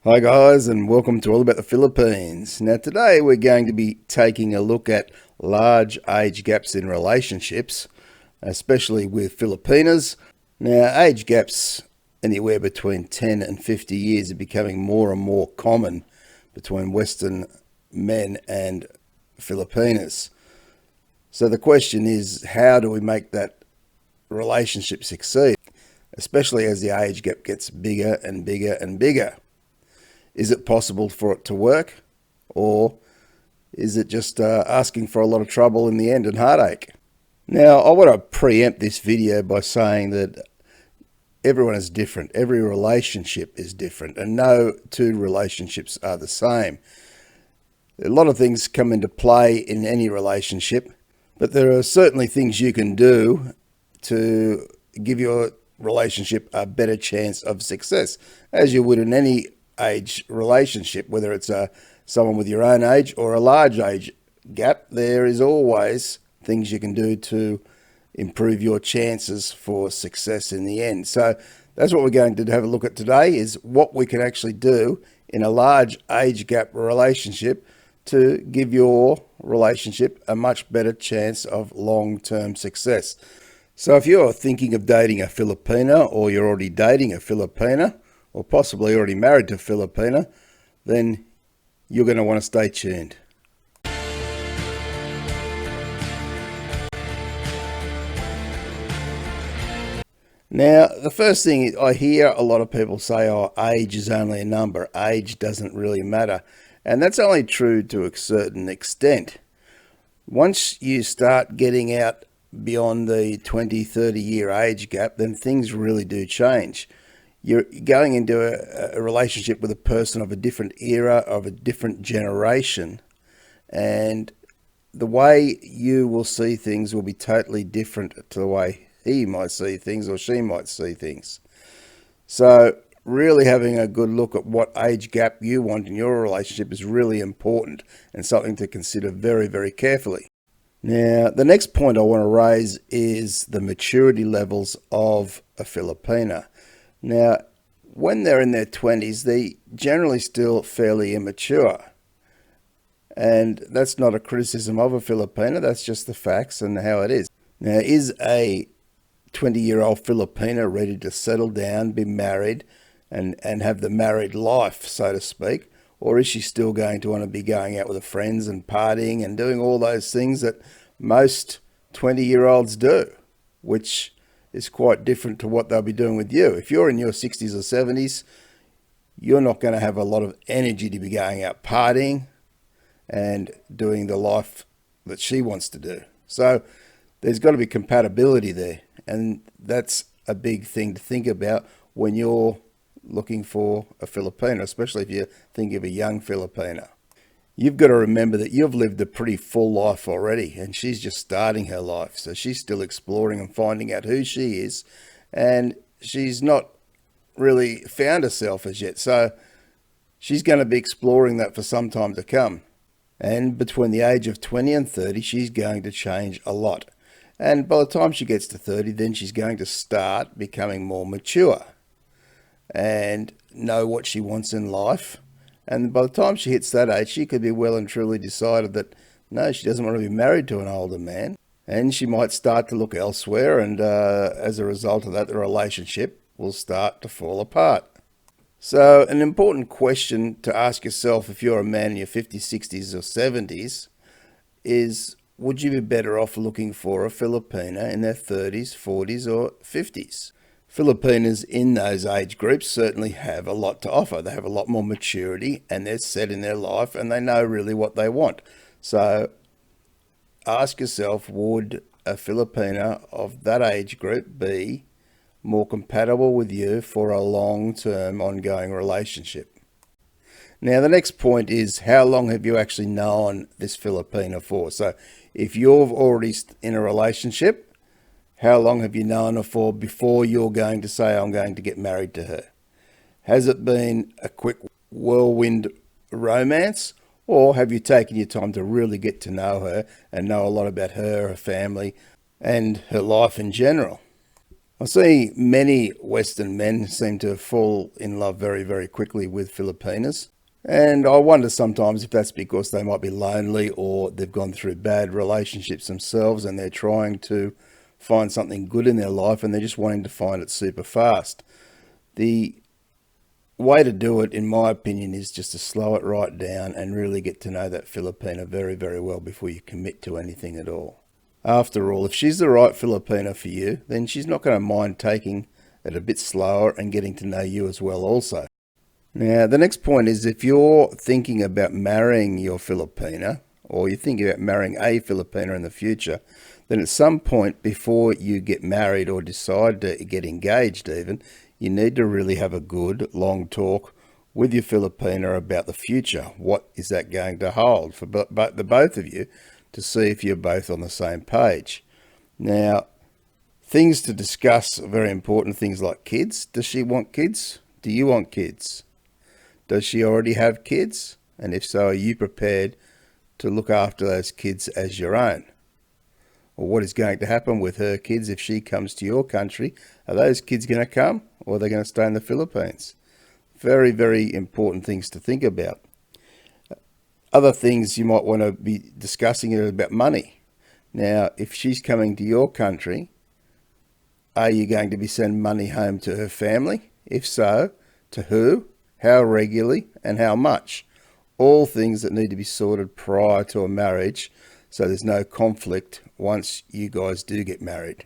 Hi guys, and welcome to All About the Philippines. Now today we're going to be taking a look at large age gaps in relationships, especially with Filipinas. Now age gaps anywhere between 10 and 50 years are becoming more and more common between Western men and Filipinas. So the question is, how do we make that relationship succeed, especially as the age gap gets bigger and bigger and bigger? Is it possible for it to work, or is it just asking for a lot of trouble in the end and heartache? Now, I want to preempt this video by saying that everyone is different. Every relationship is different, and no two relationships are the same. A lot of things come into play in any relationship, but there are certainly things you can do to give your relationship a better chance of success, as you would in any age relationship, whether it's someone with your own age or a large age gap. There is always things you can do to improve your chances for success in the end. So that's what we're going to have a look at today, is what we can actually do in a large age gap relationship to give your relationship a much better chance of long-term success. So if you're thinking of dating a Filipina, or you're already dating a Filipina, or possibly already married to a Filipina, then you're going to want to stay tuned. Now, the first thing I hear a lot of people say, oh, age is only a number. Age doesn't really matter. And that's only true to a certain extent. Once you start getting out beyond the 20, 30-year age gap, then things really do change. You're going into a relationship with a person of a different era, of a different generation, and the way you will see things will be totally different to the way he might see things or she might see things. So really having a good look at what age gap you want in your relationship is really important and something to consider very, very carefully. Now, the next point I want to raise is the maturity levels of a Filipina. Now, when they're in their 20s, they're generally still fairly immature. And that's not a criticism of a Filipina, that's just the facts and how it is. Now, is a 20-year-old Filipina ready to settle down, be married, and have the married life, so to speak? Or is she still going to want to be going out with her friends and partying and doing all those things that most 20-year-olds do, which is quite different to what they'll be doing with you. If you're in your 60s or 70s, you're not going to have a lot of energy to be going out partying and doing the life that she wants to do. So there's got to be compatibility there, and that's a big thing to think about when you're looking for a Filipina, especially if you think of a young Filipina. You've got to remember that you've lived a pretty full life already, and she's just starting her life. So she's still exploring and finding out who she is, and she's not really found herself as yet. So she's going to be exploring that for some time to come. And between the age of 20 and 30, she's going to change a lot. And by the time she gets to 30, then she's going to start becoming more mature and know what she wants in life. And by the time she hits that age, she could be well and truly decided that, no, she doesn't want to be married to an older man. And she might start to look elsewhere, and as a result of that, the relationship will start to fall apart. So an important question to ask yourself if you're a man in your 50s, 60s, or 70s is, would you be better off looking for a Filipina in their 30s, 40s, or 50s? Filipinas in those age groups certainly have a lot to offer. They have a lot more maturity, and they're set in their life, and they know really what they want. So ask yourself, would a Filipina of that age group be more compatible with you for a long-term ongoing relationship? Now, the next point is, how long have you actually known this Filipina for? So if you're already in a relationship, how long have you known her for before you're going to say, I'm going to get married to her? Has it been a quick whirlwind romance, or have you taken your time to really get to know her and know a lot about her, her family, and her life in general? I see many Western men seem to fall in love very, very quickly with Filipinas. And I wonder sometimes if that's because they might be lonely or they've gone through bad relationships themselves and they're trying to find something good in their life and they're just wanting to find it super fast. The way to do it, in my opinion, is just to slow it right down and really get to know that Filipina very, very well before you commit to anything at all. After all, if she's the right Filipina for you, then she's not going to mind taking it a bit slower and getting to know you as well also. Now, the next point is if you're thinking about marrying your Filipina, or you're thinking about marrying a Filipina in the future, then at some point before you get married or decide to get engaged even, you need to really have a good long talk with your Filipina about the future. What is that going to hold for the both of you to see if you're both on the same page? Now, things to discuss are very important, things like kids. Does she want kids? Do you want kids? Does she already have kids? And if so, are you prepared to look after those kids as your own? Or what is going to happen with her kids if she comes to your country? Are those kids going to come, or are they going to stay in the Philippines? Very, very important things to think about. Other things you might want to be discussing are about money. Now, if she's coming to your country, are you going to be sending money home to her family? If so, to who, how regularly, and how much? All things that need to be sorted prior to a marriage so there's no conflict once you guys do get married.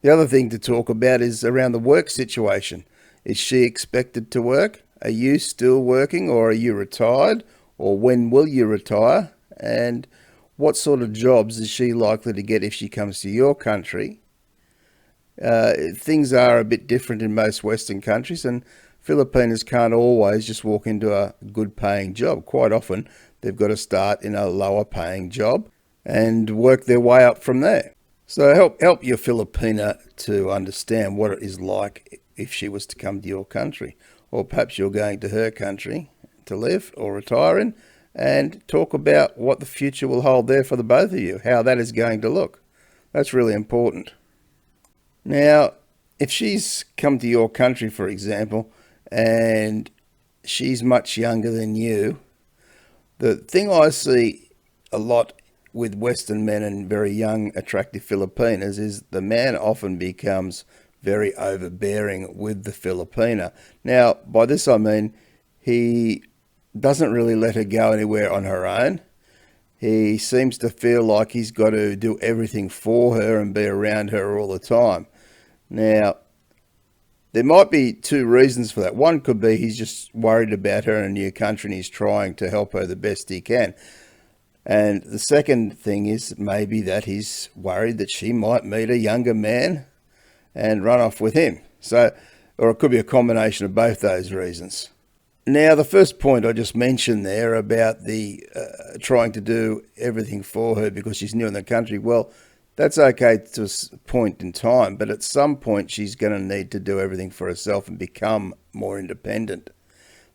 The other thing to talk about is around the work situation. Is she expected to work? Are you still working, or are you retired? Or when will you retire? And what sort of jobs is she likely to get if she comes to your country? Things are a bit different in most Western countries, and Filipinos can't always just walk into a good paying job. Quite often they've got to start in a lower paying job and work their way up from there. So help your Filipina to understand what it is like if she was to come to your country, or perhaps you're going to her country to live or retire in, and talk about what the future will hold there for the both of you, how that is going to look. That's really important. Now, if she's come to your country, for example, and she's much younger than you, the thing I see a lot with Western men and very young, attractive Filipinas is the man often becomes very overbearing with the Filipina. Now, by this I mean he doesn't really let her go anywhere on her own. He seems to feel like he's got to do everything for her and be around her all the time. Now, there might be two reasons for that. One could be he's just worried about her in a new country and he's trying to help her the best he can. And the second thing is maybe that he's worried that she might meet a younger man and run off with him. So, or it could be a combination of both those reasons. Now, the first point I just mentioned there about the trying to do everything for her because she's new in the country, well, that's okay to a point in time, but at some point she's going to need to do everything for herself and become more independent.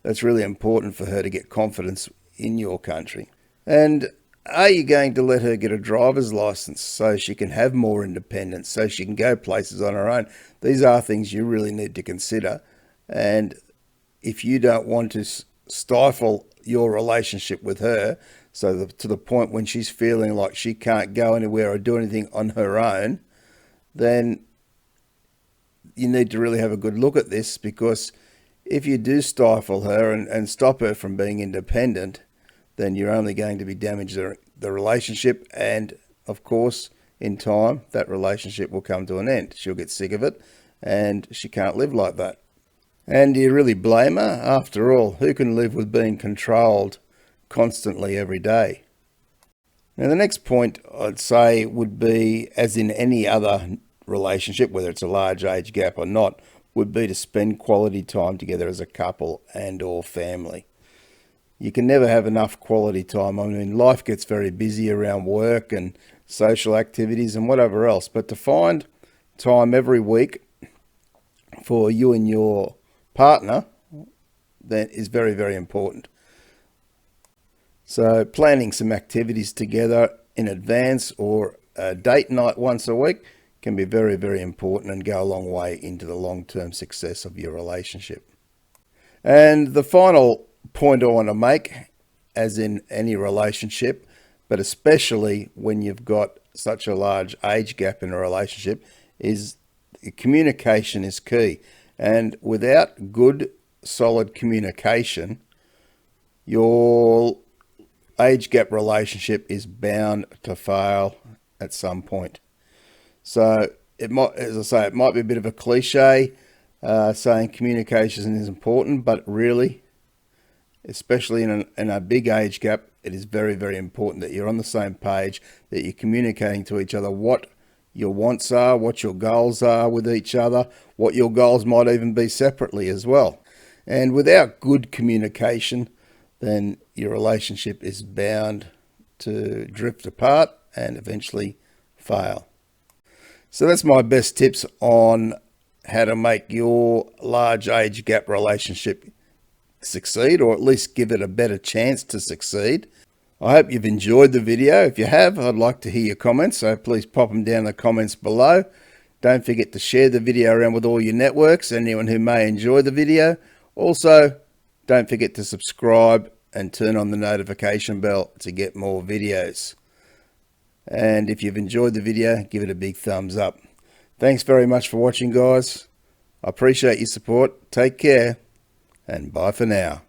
That's really important for her to get confidence in your country. And are you going to let her get a driver's license so she can have more independence, so she can go places on her own? These are things you really need to consider. And if you don't want to stifle your relationship with her, so to the point when she's feeling like she can't go anywhere or do anything on her own, then you need to really have a good look at this, because if you do stifle her and stop her from being independent, then you're only going to be damaging the relationship. And of course, in time, that relationship will come to an end. She'll get sick of it and she can't live like that. And do you really blame her? After all, who can live with being controlled constantly every day? Now, the next point I'd say would be, as in any other relationship, whether it's a large age gap or not, would be to spend quality time together as a couple and or family. You can never have enough quality time. I mean, life gets very busy around work and social activities and whatever else, but to find time every week for you and your partner, that is very, very important. So planning some activities together in advance, or a date night once a week, can be very, very important and go a long way into the long-term success of your relationship. And the final point I want to make, as in any relationship, but especially when you've got such a large age gap in a relationship, is communication is key. And without good, solid communication, your age gap relationship is bound to fail at some point. So it might, as I say, it might be a bit of a cliche saying communication is important, but really, especially in a big age gap, it is very, very important that you're on the same page, that you're communicating to each other what your wants are, what your goals are with each other, what your goals might even be separately as well. And without good communication, then your relationship is bound to drift apart and eventually fail. So that's my best tips on how to make your large age gap relationship succeed, or at least give it a better chance to succeed. I hope you've enjoyed the video. If you have, I'd like to hear your comments, so please pop them down in the comments below. Don't forget to share the video around with all your networks, anyone who may enjoy the video. Also, don't forget to subscribe and turn on the notification bell to get more videos. And if you've enjoyed the video, give it a big thumbs up. Thanks very much for watching, guys. I appreciate your support. Take care, and bye for now.